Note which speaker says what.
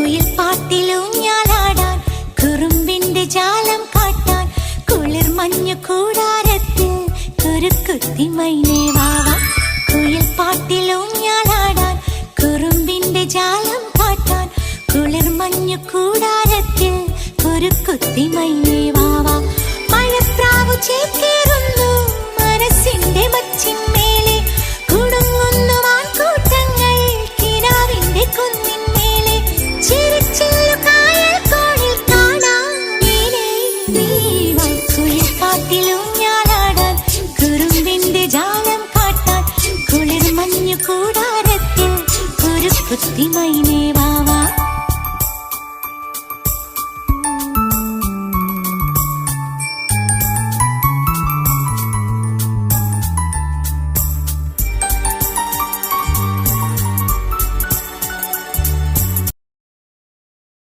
Speaker 1: കുയിൽ പാട്ടിലൂഞ്ഞാലാടാൻ കുറുമ്പിന്റെ ജാലം കാട്ടാൻ കുളിർ മഞ്ഞു കൂടാരത്തിൽ കുരുക്കുത്തി മൈനേ വാവാ. കുയിൽ പാട്ടിലൂഞ്ഞാലാടാൻ കുറുമ്പിന്റെ ജാലം കാട്ടാൻ കുളിർ മഞ്ഞു കൂടാരത്തിൽ കുരുക്കുത്തി മൈനേ വാവാ. മഴപ്രാവു ചേക്കേറുന്നു മനസ്സിന്റെ മച്ചിന്മേലെ കുടുങ്ങുന്നു മാൻകൂട്ടങ്ങൾ കിനാവിന്റെ കുന്നിന്മേലെ ചിരിച്ചില്ലു കായൽ കോണിൽ കാണാം നീലേ നീവാ. കുയിൽ പാട്ടിലൂഞ്ഞാലാടാൻ കുറുമ്പിന്റെ ജാലം കാട്ടാൻ കുളിർ മഞ്ഞു കൂടാരത്തിൽ കുരുക്കുത്തി മൈനേ